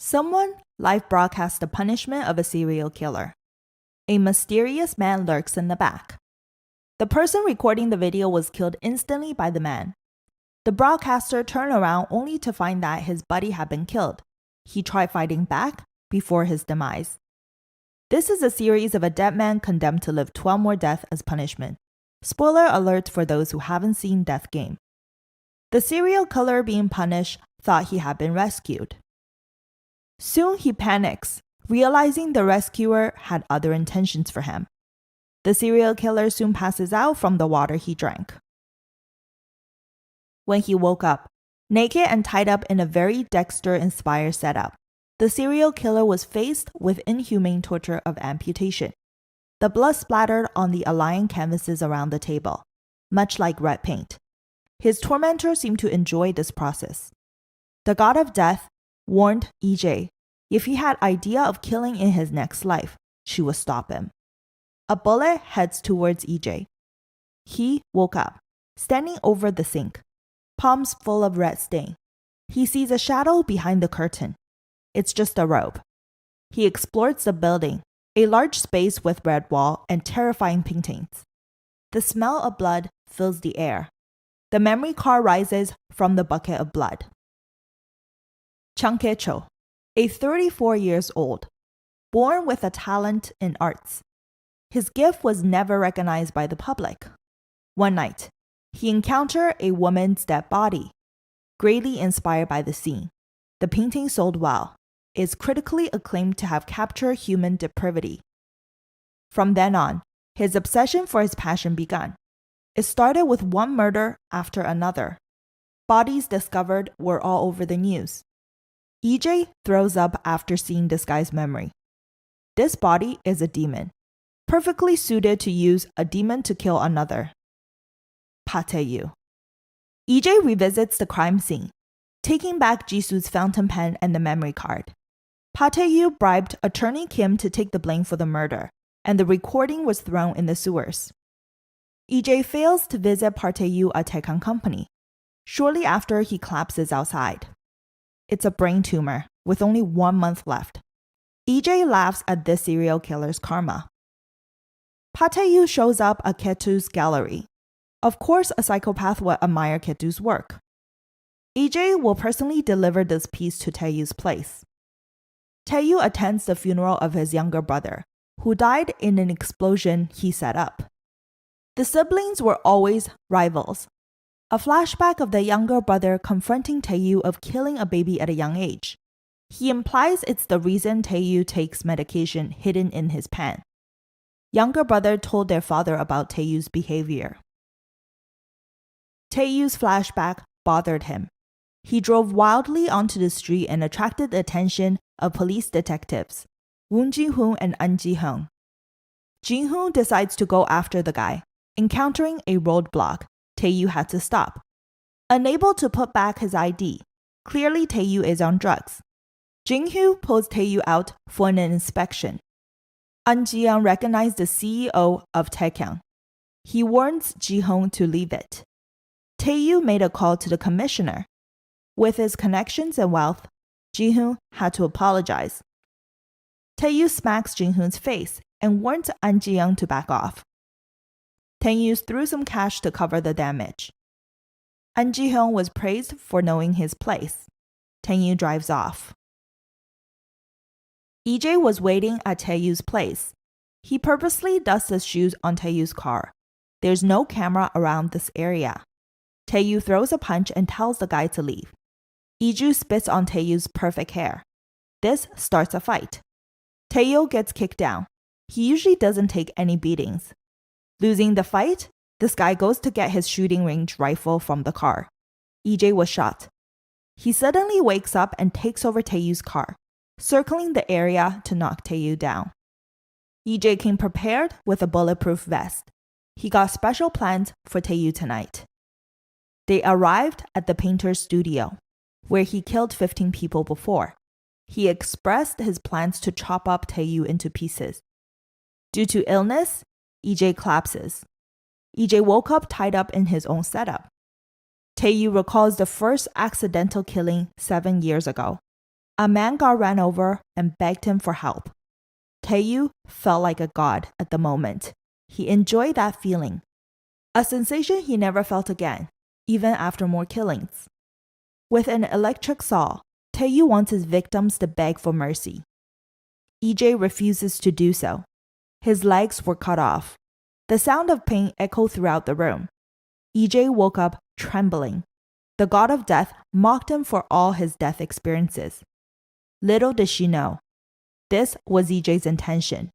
Someone live broadcast the punishment of a serial killer. A mysterious man lurks in the back. The person recording the video was killed instantly by the man. The broadcaster turned around only to find that his buddy had been killed. He tried fighting back before his demise. This is a series of a dead man condemned to live 12 more deaths as punishment. Spoiler alert for those who haven't seen Death Game. The serial killer being punished thought he had been rescued. Soon he panics, realizing the rescuer had other intentions for him. The serial killer soon passes out from the water he drank. When he woke up, naked and tied up in a very Dexter-inspired setup, the serial killer was faced with inhumane torture of amputation. The blood splattered on the aligned canvases around the table, much like red paint. His tormentor seemed to enjoy this process. The god of death warned EJ if he had idea of killing in his next life, she would stop him. A bullet heads towards EJ. He woke up, standing over the sink, palms full of red stain. He sees a shadow behind the curtain. It's just a robe. He explores the building, a large space with red wall and terrifying paintings. The smell of blood fills the air. The memory card rises from the bucket of blood. Chung Kye-cho, a 34 years old, born with a talent in arts. His gift was never recognized by the public. One night, he encountered a woman's dead body. Greatly inspired by the scene, the painting sold well. Is critically acclaimed to have captured human depravity. From then on, his obsession for his passion began. It started with one murder after another. Bodies discovered were all over the news. EJ throws up after seeing this guy's memory. This body is a demon, perfectly suited to use a demon to kill another. Pa Tae-yu. EJ revisits the crime scene, taking back Jisoo's fountain pen and the memory card. Pa Tae-yu bribed attorney Kim to take the blame for the murder, and the recording was thrown in the sewers. EJ fails to visit Pa Tae-yu at Taekan Company. Shortly after, he collapses outside. It's a brain tumor, with only 1 month left. EJ laughs at this serial killer's karma. Pa Tae-yu shows up at Kye-to's gallery. Of course, a psychopath would admire Kye-to's work. EJ will personally deliver this piece to Tae-yu's place. Tae-yu attends the funeral of his younger brother, who died in an explosion he set up. The siblings were always rivals. A flashback of the younger brother confronting Tae-yu of killing a baby at a young age. He implies it's the reason Tae-yu takes medication hidden in his pen. Younger brother told their father about Tae-yu's behavior. Tae-yu's flashback bothered him. He drove wildly onto the street and attracted the attention of police detectives, Woon Ji-hoon and An Ji-hyung. Ji-hoon decides to go after the guy. Encountering a roadblock, Tae-yu had to stop. Unable to put back his ID, clearly Tae-yu is on drugs. Jin-hyo pulls Tae-yu out for an inspection. An Ji-hyung recognized the CEO of Taekyang. He warns Ji-hoon to leave it. Tae-yu made a call to the commissioner. With his connections and wealth, Ji-hoon had to apologize. Tae-yu smacks Jin-hoon's face and warns An Ji-hyung to back off. Tae-yu threw some cash to cover the damage. An Ji-hyung was praised for knowing his place. Tae-yu drives off. EJ was waiting at Tae-yu's place. He purposely dusts his shoes on Tae-yu's car. There's no camera around this area. Tae-yu throws a punch and tells the guy to leave. Iju spits on Tae-yu's perfect hair. This starts a fight. Tae-yu gets kicked down. He usually doesn't take any beatings. Losing the fight, this guy goes to get his shooting range rifle from the car. EJ was shot. He suddenly wakes up and takes over Tae-yu's car, circling the area to knock Tae-yu down. EJ came prepared with a bulletproof vest. He got special plans for Tae-yu tonight. They arrived at the painter's studio, where he killed 15 people before. He expressed his plans to chop up Tae-yu into pieces. Due to illness, EJ collapses. EJ woke up tied up in his own setup. Tae-yu recalls the first accidental killing 7 years ago. A man got ran over and begged him for help. Taeyu felt like a god at the moment. He enjoyed that feeling. A sensation he never felt again, even after more killings. With an electric saw, Taeyu wants his victims to beg for mercy. EJ refuses to do so. His legs were cut off. The sound of pain echoed throughout the room. EJ woke up trembling. The god of death mocked him for all his death experiences. Little did she know, this was EJ's intention.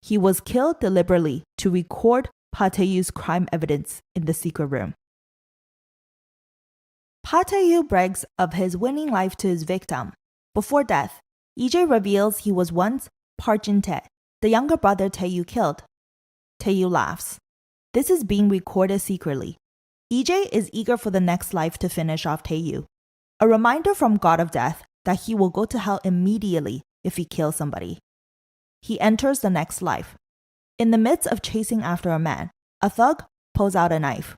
He was killed deliberately to record Pa Taeyu's crime evidence in the secret room. Pa Taeyu brags of his winning life to his victim. Before death, EJ reveals he was once Park Jin-tae, the younger brother Taeyu killed. Taeyu laughs. This is being recorded secretly. EJ is eager for the next life to finish off Taeyu. A reminder from God of Death that he will go to hell immediately if he kills somebody. He enters the next life. In the midst of chasing after a man, a thug pulls out a knife.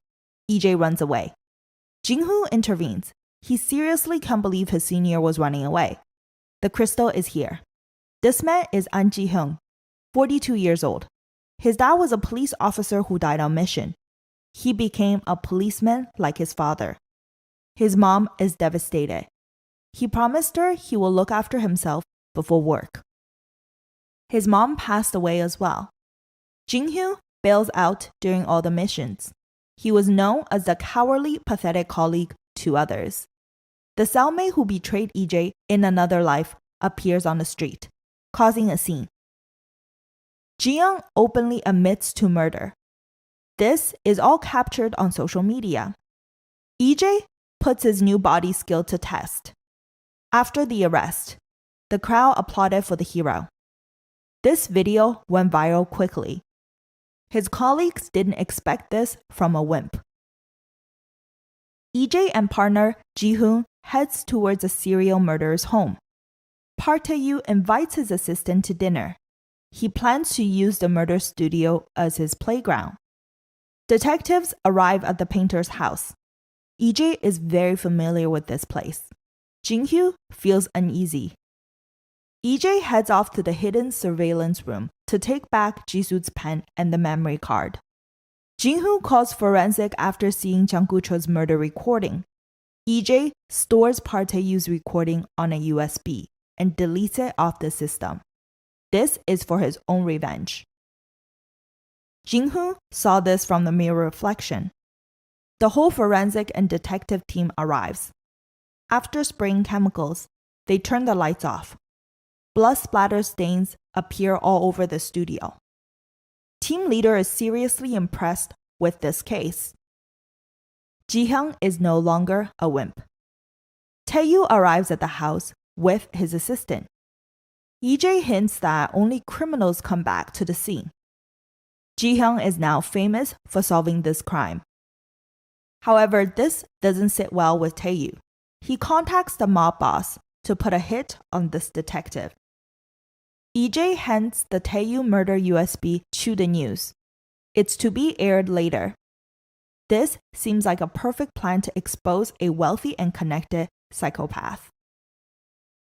EJ runs away. Jin-hoo intervenes. He seriously can't believe his senior was running away. The crystal is here. This man is An Ji-hyung, 42 years old. His dad was a police officer who died on mission. He became a policeman like his father. His mom is devastated. He promised her he will look after himself before work. His mom passed away as well. Jin-hoo bails out during all the missions. He was known as the cowardly, pathetic colleague to others. The cellmate who betrayed EJ in another life appears on the street, causing a scene. Ji-young openly admits to murder. This is all captured on social media. EJ puts his new body skill to test. After the arrest, the crowd applauded for the hero. This video went viral quickly. His colleagues didn't expect this from a wimp. EJ and partner Ji-hoon heads towards a serial murderer's home. Park Tae-yu invites his assistant to dinner. He plans to use the murder studio as his playground. Detectives arrive at the painter's house. EJ is very familiar with this place. Jin-hoo feels uneasy. EJ heads off to the hidden surveillance room to take back Jisoo's pen and the memory card. Jin-hoo calls forensic after seeing Jang Gu-cho's murder recording. EJ stores Park Tae-yu's recording on a USB and deletes it off the system. This is for his own revenge. Jin-hoo saw this from the mirror reflection. The whole forensic and detective team arrives. After spraying chemicals, they turn the lights off. Blood splatter stains appear all over the studio. Team leader is seriously impressed with this case. Ji-hyung is no longer a wimp. Taeyu arrives at the house with his assistant. EJ hints that only criminals come back to the scene. Ji-hyung is now famous for solving this crime. However, this doesn't sit well with Taeyu. He contacts the mob boss to put a hit on this detective. EJ hands the Taeyu murder USB to the news. It's to be aired later. This seems like a perfect plan to expose a wealthy and connected psychopath.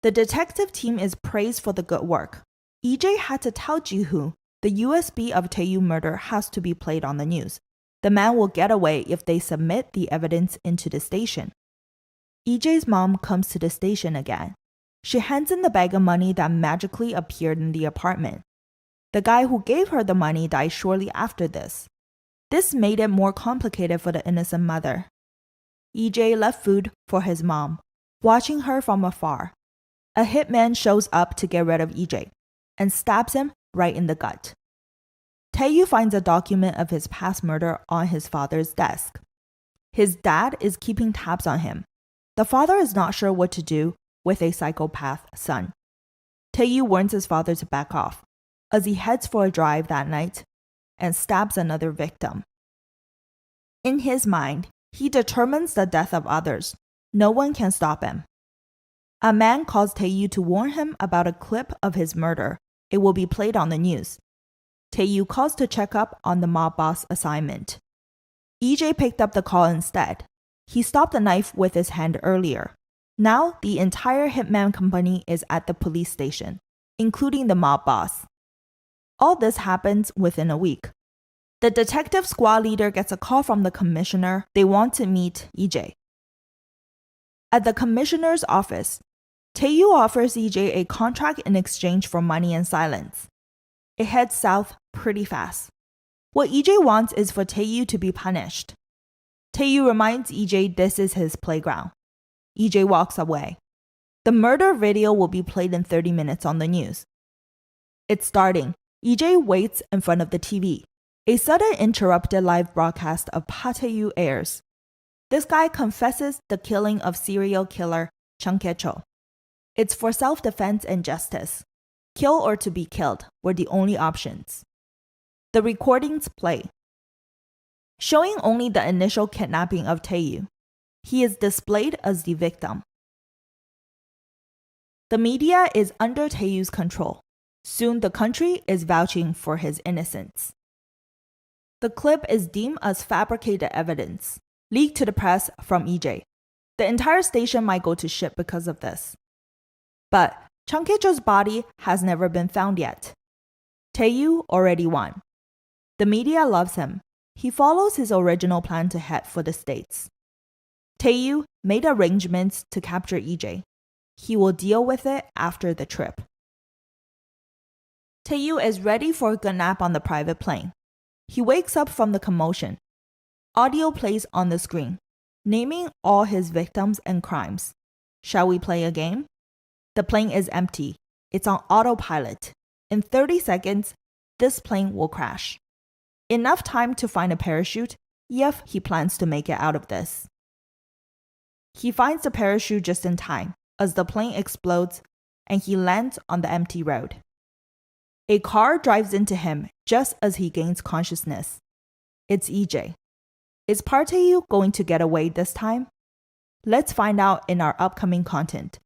The detective team is praised for the good work. EJ had to tell Ji-hoo the USB of Taeyu murder has to be played on the news. The man will get away if they submit the evidence into the station. EJ's mom comes to the station again. She hands in the bag of money that magically appeared in the apartment. The guy who gave her the money died shortly after this. This made it more complicated for the innocent mother. EJ left food for his mom, watching her from afar. A hitman shows up to get rid of EJ and stabs him right in the gut. Taeyu finds a document of his past murder on his father's desk. His dad is keeping tabs on him. The father is not sure what to do with a psychopath son. Taeyu warns his father to back off as he heads for a drive that night and stabs another victim. In his mind, he determines the death of others. No one can stop him. A man calls Taeyu to warn him about a clip of his murder. It will be played on the news. Taeyu calls to check up on the mob boss assignment. EJ picked up the call instead. He stopped the knife with his hand earlier. Now, the entire hitman company is at the police station, including the mob boss. All this happens within a week. The detective squad leader gets a call from the commissioner. They want to meet EJ. At the commissioner's office, Taeyu offers EJ a contract in exchange for money and silence. It heads south pretty fast. What EJ wants is for Taeyu to be punished. Taeyu reminds EJ this is his playground. EJ walks away. The murder video will be played in 30 minutes on the news. It's starting. EJ waits in front of the TV. A sudden interrupted live broadcast of Taeyu airs. This guy confesses the killing of serial killer Chung Kye-cho. It's for self-defense and justice. Kill or to be killed were the only options. The recordings play, showing only the initial kidnapping of Taeyu. He is displayed as the victim. The media is under Taeyu's control. Soon the country is vouching for his innocence. The clip is deemed as fabricated evidence, leaked to the press from EJ. The entire station might go to shit because of this. But Chung Kye-cho's body has never been found yet. Taeyu already won. The media loves him. He follows his original plan to head for the States. Taeyu made arrangements to capture EJ. He will deal with it after the trip. Taeyu is ready for a good nap on the private plane. He wakes up from the commotion. Audio plays on the screen, naming all his victims and crimes. Shall we play a game? The plane is empty. It's on autopilot. In 30 seconds, this plane will crash. Enough time to find a parachute if he plans to make it out of this. He finds the parachute just in time as the plane explodes and he lands on the empty road. A car drives into him just as he gains consciousness. It's EJ. Is Park Taeyu going to get away this time? Let's find out in our upcoming content.